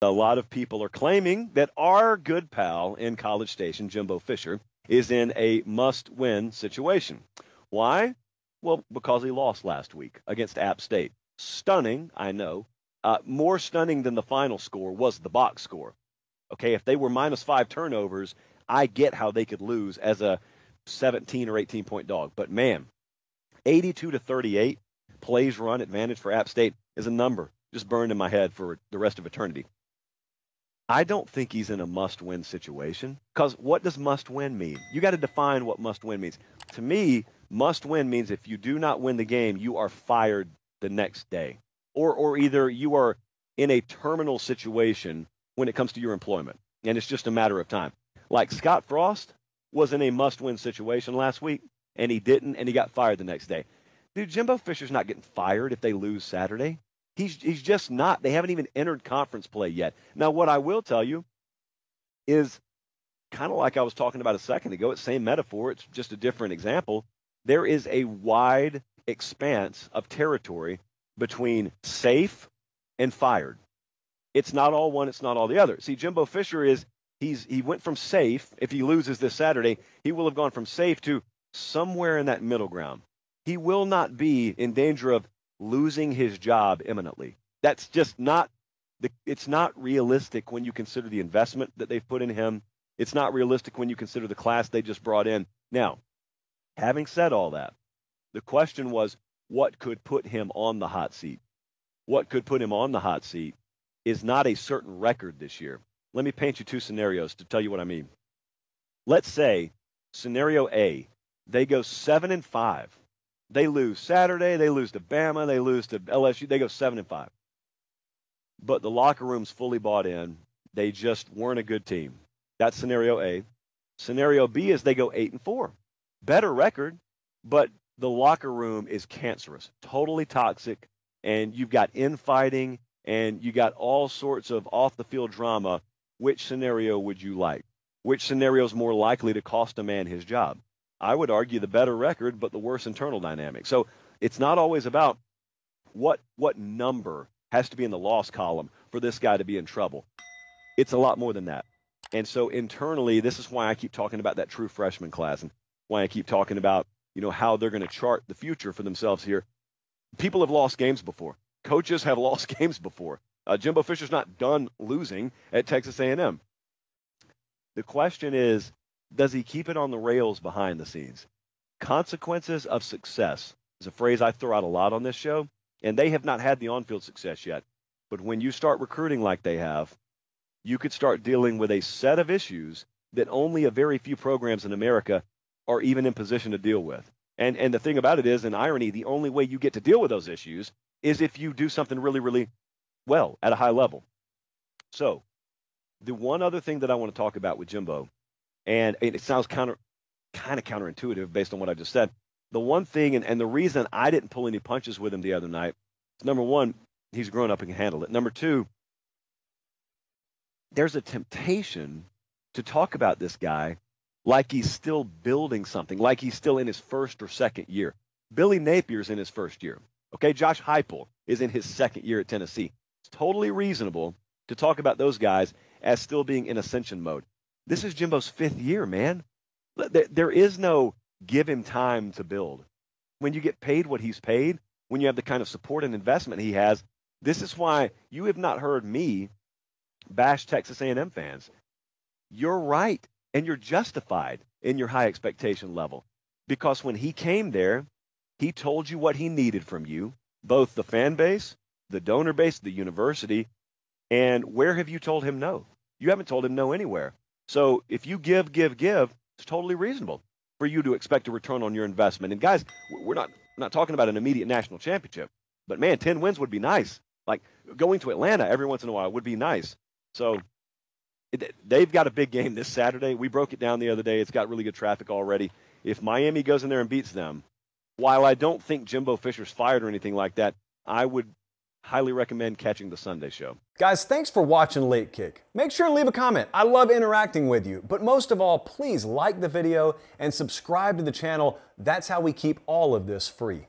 A lot of people are claiming that our good pal in College Station, Jimbo Fisher, is in a must-win situation. Why? Well, because he lost last week against App State. Stunning, I know. More stunning than the final score was the box score. Okay, if they were -5 turnovers, I get how they could lose as a 17 or 18-point dog. But man, 82-38 plays run advantage for App State is a number just burned in my head for the rest of eternity. I don't think he's in a must-win situation, because what does must-win mean? You got to define what must-win means. To me, must-win means if you do not win the game, you are fired the next day, or either you are in a terminal situation when it comes to your employment, and it's just a matter of time. Like Scott Frost was in a must-win situation last week, and he didn't, and he got fired the next day. Dude, Jimbo Fisher's not getting fired if they lose Saturday. He's just not. They haven't even entered conference play yet. Now, what I will tell you is kind of like I was talking about a second ago. It's the same metaphor. It's just a different example. There is a wide expanse of territory between safe and fired. It's not all one. It's not all the other. See, Jimbo Fisher he went from safe. If he loses this Saturday, he will have gone from safe to somewhere in that middle ground. He will not be in danger of losing his job imminently. That's just not it's not realistic when you consider the investment that they've put in him. It's not realistic when you consider the class they just brought in. Now, having said all that, the question was, what could put him on the hot seat? What could put him on the hot seat is not a certain record this year. Let me paint you two scenarios to tell you what I mean. Let's say scenario A, they go 7-5. They lose Saturday, they lose to Bama, they lose to LSU, they go 7-5. But the locker room's fully bought in. They just weren't a good team. That's scenario A. Scenario B is they go 8-4. Better record, but the locker room is cancerous, totally toxic, and you've got infighting, and you got all sorts of off-the-field drama. Which scenario would you like? Which scenario is more likely to cost a man his job? I would argue the better record, but the worse internal dynamic. So it's not always about what number has to be in the loss column for this guy to be in trouble. It's a lot more than that. And so internally, this is why I keep talking about that true freshman class, and why I keep talking about, how they're going to chart the future for themselves here. People have lost games before. Coaches have lost games before. Jimbo Fisher's not done losing at Texas A&M. The question is, does he keep it on the rails behind the scenes? Consequences of success is a phrase I throw out a lot on this show, and they have not had the on-field success yet. But when you start recruiting like they have, you could start dealing with a set of issues that only a very few programs in America are even in position to deal with. And the thing about it is, in irony, the only way you get to deal with those issues is if you do something really, really well at a high level. So the one other thing that I want to talk about with Jimbo, and it sounds kind of counterintuitive based on what I just said. The one thing, and the reason I didn't pull any punches with him the other night, is number one, he's grown up and can handle it. Number two, there's a temptation to talk about this guy like he's still building something, like he's still in his first or second year. Billy Napier's in his first year. Okay, Josh Heupel is in his second year at Tennessee. It's totally reasonable to talk about those guys as still being in ascension mode. This is Jimbo's fifth year, man. There is no give him time to build. When you get paid what he's paid, when you have the kind of support and investment he has, this is why you have not heard me bash Texas A&M fans. You're right, and you're justified in your high expectation level. Because when he came there, he told you what he needed from you, both the fan base, the donor base, the university, and where have you told him no? You haven't told him no anywhere. So if you give, it's totally reasonable for you to expect a return on your investment. And guys, we're not talking about an immediate national championship, but man, 10 wins would be nice. Like going to Atlanta every once in a while would be nice. So they've got a big game this Saturday. We broke it down the other day. It's got really good traffic already. If Miami goes in there and beats them, while I don't think Jimbo Fisher's fired or anything like that, I would highly recommend catching the Sunday show. Guys, thanks for watching Late Kick. Make sure to leave a comment. I love interacting with you. But most of all, please like the video and subscribe to the channel. That's how we keep all of this free.